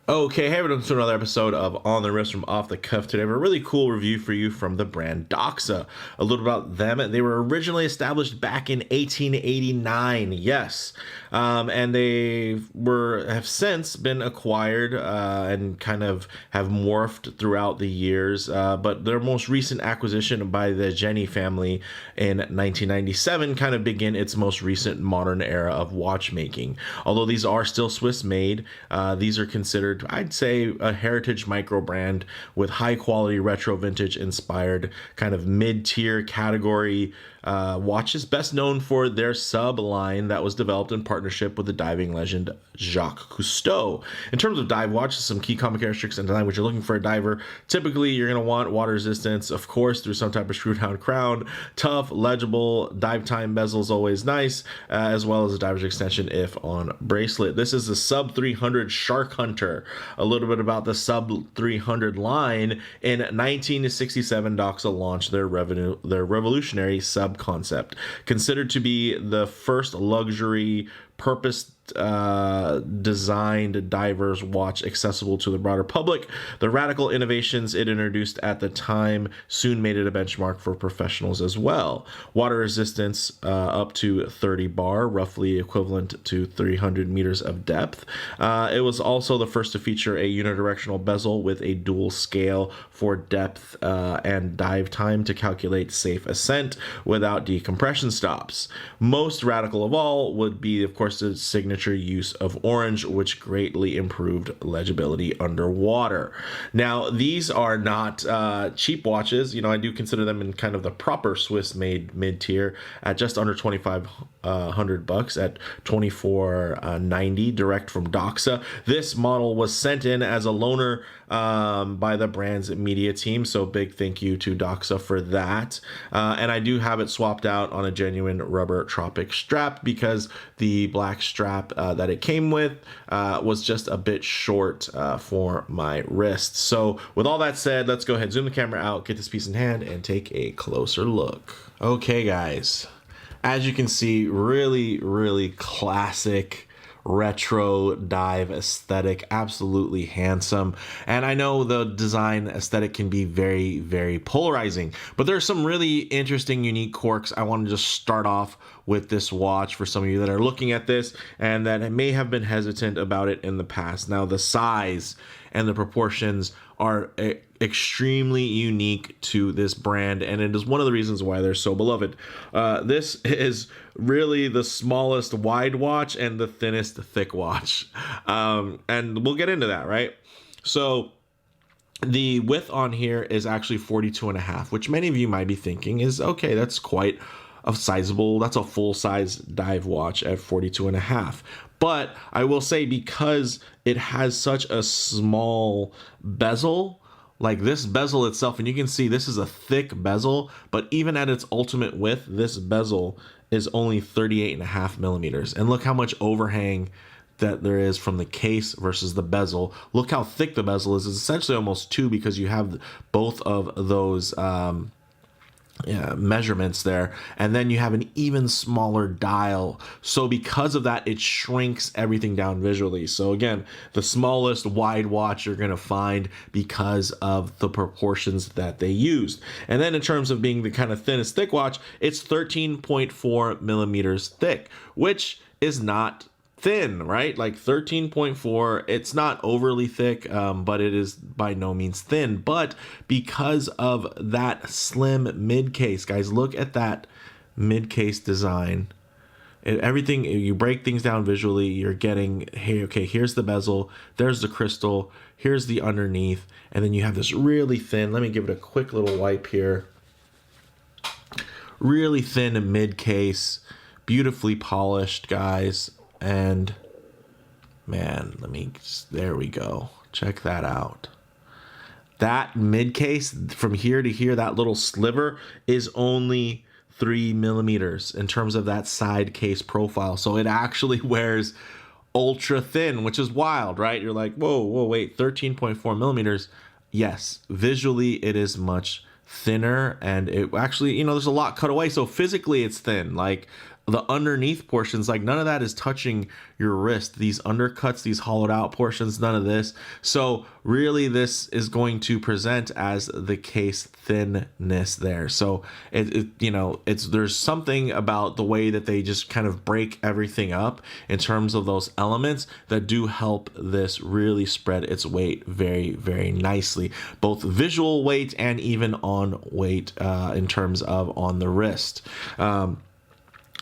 Okay, hey, welcome to another episode of On the Wrist from Off the Cuff. Today, I have a really cool review for you from the brand Doxa. A little about them. They were originally established back in 1889, yes. And they have since been acquired and kind of have morphed throughout the years. But their most recent acquisition by the Jenny family in 1997 kind of began its most recent modern era of watchmaking. Although these are still Swiss made, these are considered, I'd say, a heritage micro brand with high quality retro vintage inspired kind of mid-tier category watches, best known for their sub line that was developed in partnership with the diving legend Jacques Cousteau. In terms of dive watches, some key common characteristics and design which you're looking for a diver. Typically, you're going to want water resistance, of course, through some type of screw down crown, tough, legible, dive time bezel is always nice, as well as a diver's extension if on bracelet. This is the sub 300 Sharkhunter. A little bit about the sub 300 line. In 1967, Doxa launched their revolutionary sub concept, considered to be the first luxury purpose designed divers watch accessible to the broader public. The radical innovations it introduced at the time soon made it a benchmark for professionals as well. Water resistance up to 30 bar, roughly equivalent to 300 meters of depth. It was also the first to feature a unidirectional bezel with a dual scale for depth and dive time to calculate safe ascent without decompression stops. Most radical of all would be, of course, the signature use of orange, which greatly improved legibility underwater. Now, these are not cheap watches. You know, I do consider them in kind of the proper Swiss made mid-tier at just under $2,500 at $2,490 direct from Doxa. This model was sent in as a loaner by the brand's media team, so big thank you to Doxa for that. And I do have it swapped out on a genuine rubber Tropic strap because the black strap that it came with was just a bit short for my wrist. So with all that said, let's go ahead, zoom the camera out, get this piece in hand, and take a closer look. Okay, guys, as you can see, really classic retro dive aesthetic, absolutely handsome. And I know the design aesthetic can be very polarizing, but there's some really interesting, unique quirks. I want to just start off with this watch for some of you that are looking at this and that may have been hesitant about it in the past. Now, the size and the proportions are extremely unique to this brand, and it is one of the reasons why they're so beloved. This is really the smallest wide watch and the thinnest thick watch, and we'll get into that, right? So the width on here is actually 42 and a half, which many of you might be thinking is okay, that's quite a sizable, that's a full size dive watch at 42 and a half. But I will say, because it has such a small bezel, like this bezel itself, and you can see this is a thick bezel, but even at its ultimate width, this bezel is only 38 and a half millimeters. And look how much overhang that there is from the case versus the bezel. Look how thick the bezel is. It's essentially almost two, because you have both of those measurements there, and then you have an even smaller dial. So because of that, it shrinks everything down visually. So again, the smallest wide watch you're going to find because of the proportions that they used. And then in terms of being the kind of thinnest thick watch, it's 13.4 millimeters thick, which is not thin, right? Like 13.4, it's not overly thick, but it is by no means thin. But because of that slim mid case, guys, look at that mid case design. Everything, you break things down visually, you're getting, hey, okay, here's the bezel, there's the crystal, here's the underneath, and then you have this really thin, let me give it a quick little wipe here, really thin mid case, beautifully polished, guys. And man, there we go. Check that out. That mid case from here to here, that little sliver is only 3 millimeters in terms of that side case profile. So it actually wears ultra thin, which is wild, right? You're like, whoa, wait, 13.4 millimeters. Yes, visually it is much thinner, and it actually, you know, there's a lot cut away. So physically it's thin. Like, the underneath portions, like none of that is touching your wrist. These undercuts, these hollowed out portions, none of this. So really this is going to present as the case thinness there. So there's something about the way that they just kind of break everything up in terms of those elements that do help this really spread its weight very, very nicely, both visual weight and even on weight in terms of on the wrist.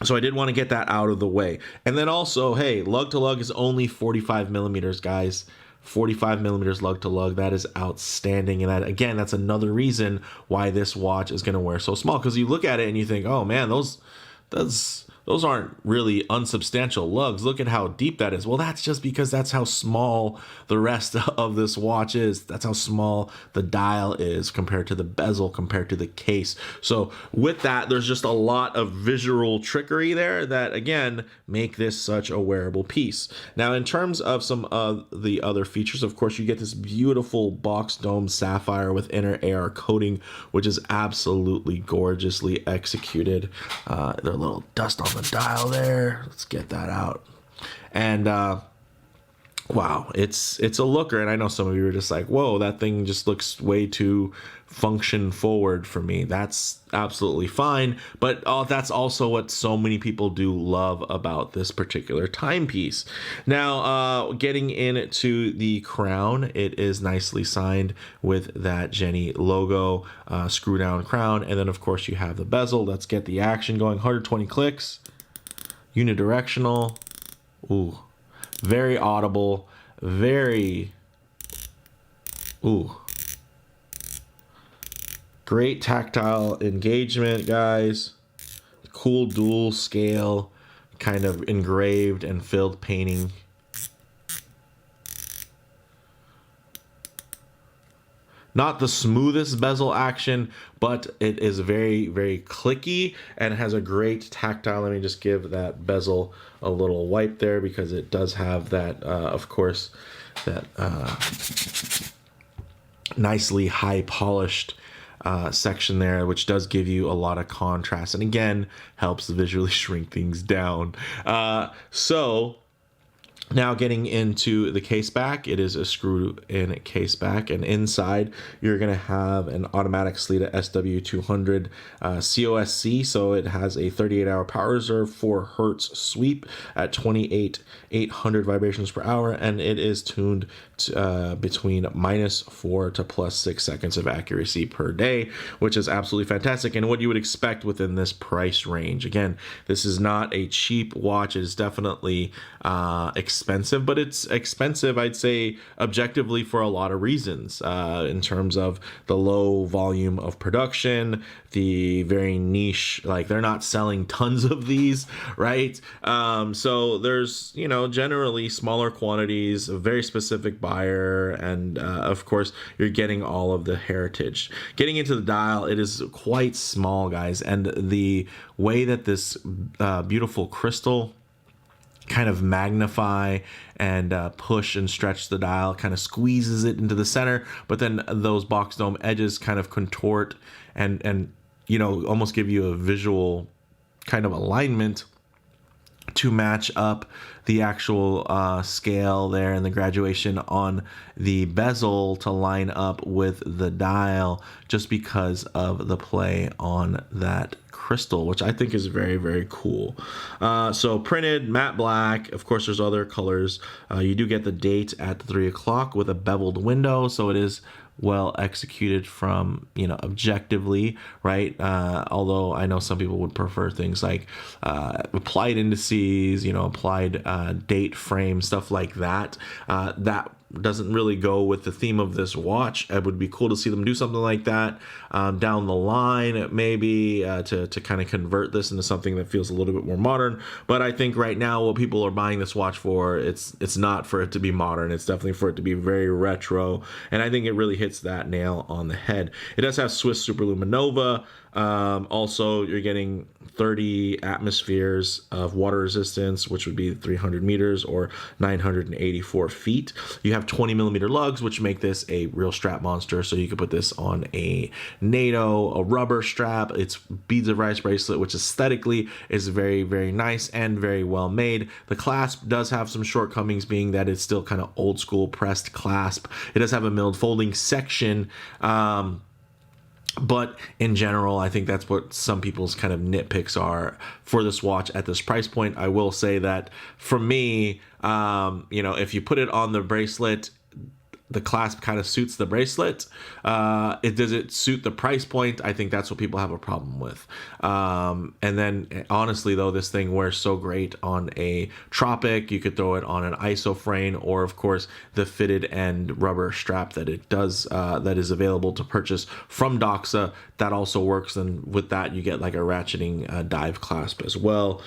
So I did want to get that out of the way. And then also, hey, lug to lug is only 45 millimeters, guys. 45 millimeters lug to lug. That is outstanding. And that, again, that's another reason why this watch is going to wear so small. Because you look at it and you think, oh man, those aren't really unsubstantial lugs. Look at how deep that is. Well, that's just because that's how small the rest of this watch is. That's how small the dial is compared to the bezel, compared to the case. So with that, there's just a lot of visual trickery there that, again, make this such a wearable piece. Now, in terms of some of the other features, of course, you get this beautiful box dome sapphire with inner AR coating, which is absolutely gorgeously executed. There's a little dust on the dial there. Let's get that out. And wow, it's a looker. And I know some of you are just like, whoa, that thing just looks way too function forward for me. That's absolutely fine, but that's also what so many people do love about this particular timepiece. Now, getting into the crown, it is nicely signed with that Jenny logo, screw down crown, and then of course you have the bezel. Let's get the action going. 120 clicks, unidirectional. Ooh, very audible, very great tactile engagement, guys. Cool dual scale, kind of engraved and filled painting. Not the smoothest bezel action, but it is very, very clicky and has a great tactile. Let me just give that bezel a little wipe there because it does have that, of course, that nicely high polished section there, which does give you a lot of contrast and again helps visually shrink things down. So now getting into the case back, it is a screw in case back, and inside you're going to have an automatic Sellita SW200 COSC, so it has a 38-hour power reserve, 4 hertz sweep at 28,800 vibrations per hour, and it is tuned to, between -4 to +6 seconds of accuracy per day, which is absolutely fantastic and what you would expect within this price range. Again, this is not a cheap watch. It is definitely expensive, but it's expensive, I'd say, objectively for a lot of reasons, in terms of the low volume of production, the very niche, like they're not selling tons of these, right? So there's, generally smaller quantities, a very specific buyer, and of course you're getting all of the heritage. Getting into the dial, it is quite small, guys, and the way that this beautiful crystal kind of magnify and push and stretch the dial, kind of squeezes it into the center, but then those box dome edges kind of contort and almost give you a visual kind of alignment to match up the actual scale there and the graduation on the bezel to line up with the dial, just because of the play on that crystal, which I think is very, very cool. So printed matte black. Of course, there's other colors. You do get the date at 3 o'clock with a beveled window, so it is well executed from, objectively, right? Although I know some people would prefer things like applied indices, applied date frame, stuff like that. That doesn't really go with the theme of this watch. It would be cool to see them do something like that down the line, maybe to kind of convert this into something that feels a little bit more modern. But I think right now what people are buying this watch for, it's not for it to be modern. It's definitely for it to be very retro, and I think it really hits that nail on the head. It does have Swiss Superluminova Also, you're getting 30 atmospheres of water resistance, which would be 300 meters or 984 feet. You have 20 millimeter lugs, which make this a real strap monster. So you could put this on a NATO, a rubber strap. It's beads of rice bracelet, which aesthetically is very, very nice and very well made. The clasp does have some shortcomings, being that it's still kind of old school pressed clasp. It does have a milled folding section. But in general, I think that's what some people's kind of nitpicks are for this watch at this price point. I will say that for me, if you put it on the bracelet, the clasp kind of suits the bracelet. Does it suit the price point? I think that's what people have a problem with. And then honestly though, this thing wears so great on a Tropic. You could throw it on an ISO frame, or of course the fitted end rubber strap that it does, that is available to purchase from Doxa. That also works. And with that, you get like a ratcheting dive clasp as well.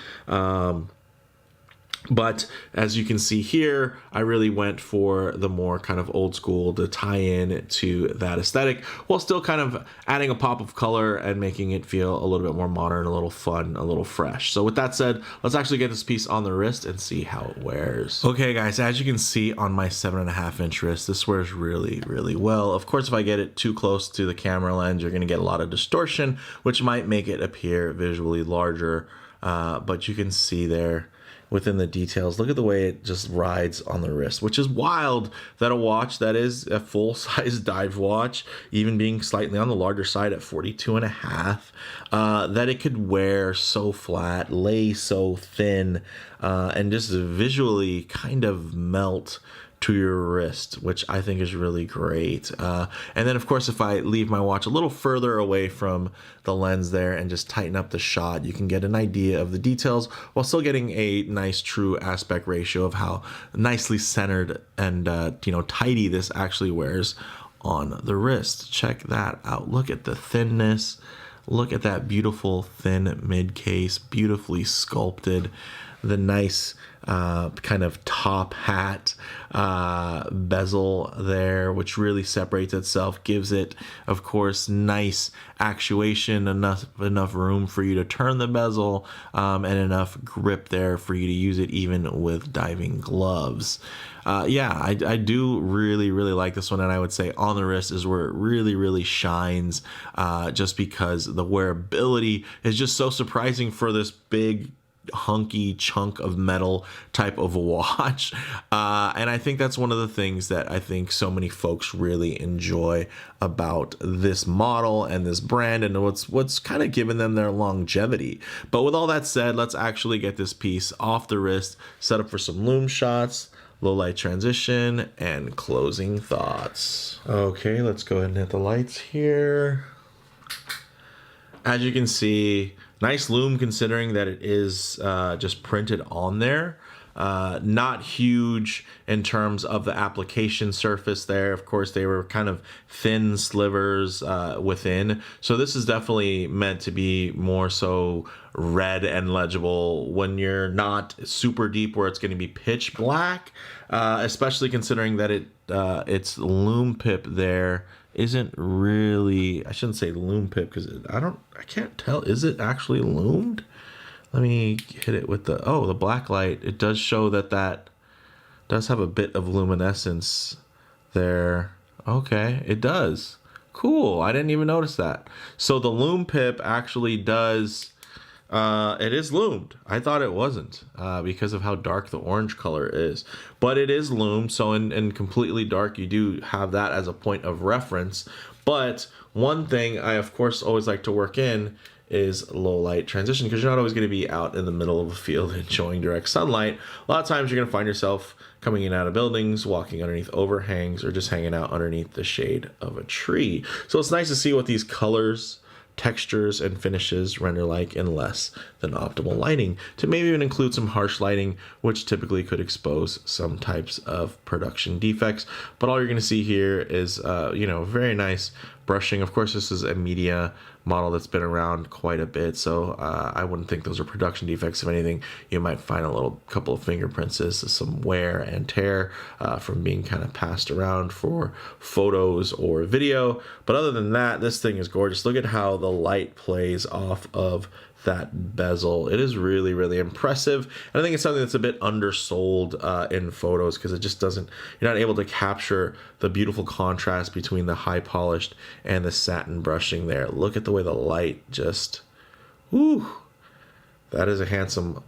But as you can see here, I really went for the more kind of old school to tie in to that aesthetic, while still kind of adding a pop of color and making it feel a little bit more modern, a little fun, a little fresh. So with that said, let's actually get this piece on the wrist and see how it wears. Okay guys, as you can see on my 7.5-inch wrist, this wears really, really well. Of course, if I get it too close to the camera lens, you're gonna get a lot of distortion, which might make it appear visually larger. But you can see there, within the details, look at the way it just rides on the wrist, which is wild that a watch that is a full-size dive watch, even being slightly on the larger side at 42.5, that it could wear so flat, lay so thin, and just visually kind of melt to your wrist, which I think is really great. And then of course, if I leave my watch a little further away from the lens there and just tighten up the shot, you can get an idea of the details while still getting a nice true aspect ratio of how nicely centered and tidy this actually wears on the wrist. Check that out. Look at the thinness. Look at that beautiful thin mid case, beautifully sculpted. The nice kind of top hat bezel there, which really separates itself, gives it, of course, nice actuation, enough room for you to turn the bezel, and enough grip there for you to use it even with diving gloves. I do really, really like this one, and I would say on the wrist is where it really, really shines, just because the wearability is just so surprising for this big, hunky chunk of metal type of a watch. And I think that's one of the things that I think so many folks really enjoy about this model and this brand, and what's kind of given them their longevity. But with all that said, let's actually get this piece off the wrist, set up for some loom shots, low light transition, and closing thoughts. Okay, let's go ahead and hit the lights here. As you can see, nice loom considering that it is just printed on there. Not huge in terms of the application surface there. Of course, they were kind of thin slivers within. So this is definitely meant to be more so read and legible when you're not super deep where it's going to be pitch black, especially considering that its loom pip there isn't really, I shouldn't say loom pip because I can't tell. Is it actually loomed? Let me hit it with the black light. It does show that does have a bit of luminescence there. Okay, it does. Cool, I didn't even notice that. So the loom pip actually does, it is loomed. I thought it wasn't because of how dark the orange color is. But it is loomed, so in completely dark, you do have that as a point of reference. But one thing I, of course, always like to work in is low light transition, because you're not always going to be out in the middle of a field enjoying direct sunlight. A lot of times you're going to find yourself coming in and out of buildings, walking underneath overhangs, or just hanging out underneath the shade of a tree. So it's nice to see what these colors, textures, and finishes render like in less than optimal lighting, to maybe even include some harsh lighting, which typically could expose some types of production defects. But all you're going to see here is very nice brushing. Of course, this is a media model that's been around quite a bit, so I wouldn't think those are production defects. If anything, you might find a little couple of fingerprints, some wear and tear from being kind of passed around for photos or video. But other than that, this thing is gorgeous. Look at how the light plays off of that bezel. It is really, really impressive. And I think it's something that's a bit undersold in photos, because it just doesn't, you're not able to capture the beautiful contrast between the high polished and the satin brushing there. Look at the way the light just, whoo, that is a handsome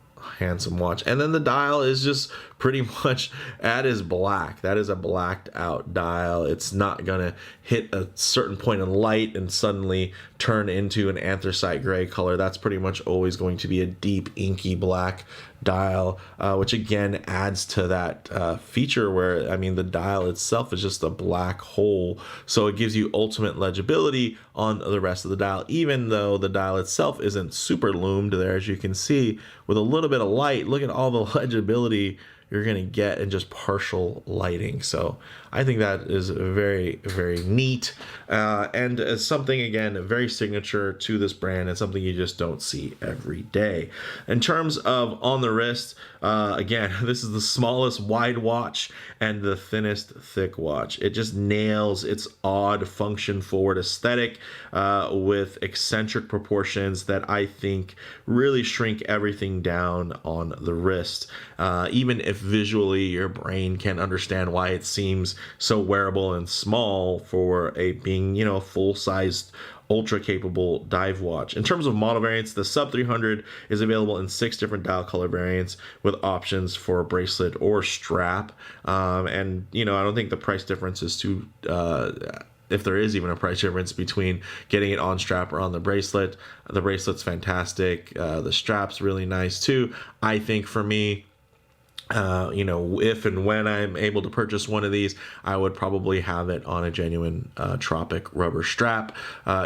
watch. And then the dial is just pretty much, that is black. That is a blacked out dial. It's not gonna hit a certain point in light and suddenly turn into an anthracite gray color. That's pretty much always going to be a deep inky black dial, which again adds to that feature where, I mean, the dial itself is just a black hole, so it gives you ultimate legibility on the rest of the dial, even though the dial itself isn't super loomed there. As you can see, with a little bit of light, look at all the legibility you're going to get in just partial lighting. So I think that is very, very neat, and as something, again, very signature to this brand, and something you just don't see every day. In terms of on the wrist, again, this is the smallest wide watch and the thinnest thick watch. It just nails its odd function forward aesthetic with eccentric proportions that I think really shrink everything down on the wrist. Even if visually your brain can't understand why it seems so wearable and small for a being, you know, full-sized ultra capable dive watch. In terms of model variants, the sub 300 is available in 6 different dial color variants with options for a bracelet or strap. And you know, I don't think the price difference is too if there is even a price difference between getting it on strap or on the bracelet. The bracelet's fantastic. The strap's really nice too. I think for me, you know, if and when I'm able to purchase one of these, I would probably have it on a genuine Tropic rubber strap,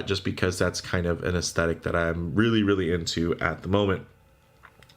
just because that's kind of an aesthetic that I'm really, really into at the moment.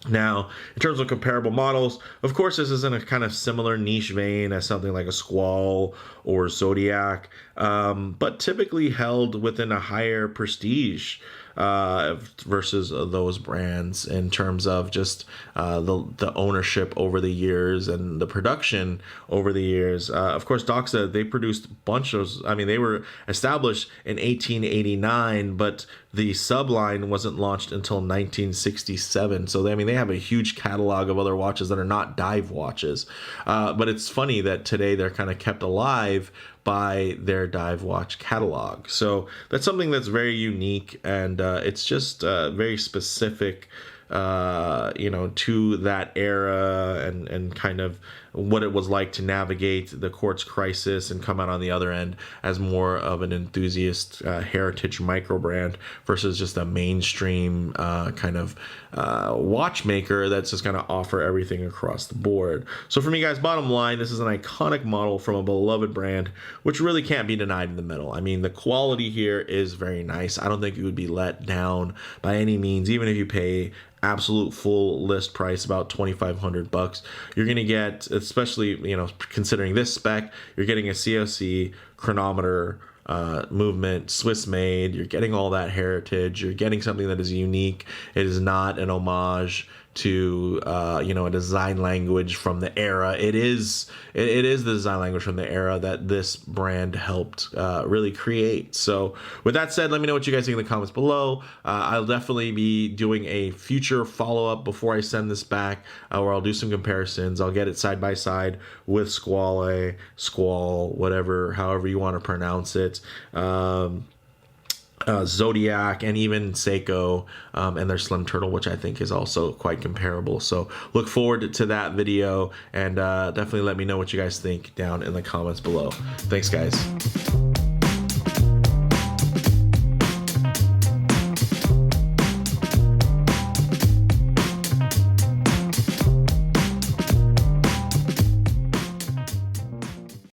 Now, in terms of comparable models, of course, this is in a kind of similar niche vein as something like a Squall or Zodiac, but typically held within a higher prestige versus those brands in terms of just the ownership over the years and the production over the years. Of course, Doxa, they produced a bunch of, I mean, they were established in 1889, but the subline wasn't launched until 1967. So, I mean, they have a huge catalog of other watches that are not dive watches. But it's funny that today they're kind of kept alive by their dive watch catalog. So that's something that's very unique, and it's just very specific, you know, to that era and kind of what it was like to navigate the quartz crisis and come out on the other end as more of an enthusiast heritage micro brand versus just a mainstream kind of watchmaker that's just going to offer everything across the board. So for me, guys, bottom line, this is an iconic model from a beloved brand, which really can't be denied in the middle. I mean, the quality here is very nice. I don't think you would be let down by any means, even if you pay absolute full list price, about $2,500. You're going to get, especially, you know, considering this spec, you're getting a COC chronometer, movement, Swiss made. You're getting all that heritage. You're getting something that is unique. It is not an homage to you know, a design language from the era. It is the design language from the era that this brand helped really create. So with that said, let me know what you guys think in the comments below. I'll definitely be doing a future follow-up before I send this back, where I'll do some comparisons. I'll get it side by side with Squall, whatever, however you want to pronounce it. Zodiac, and even Seiko and their Slim Turtle, which I think is also quite comparable. So look forward to that video, and definitely let me know what you guys think down in the comments below. Thanks, guys.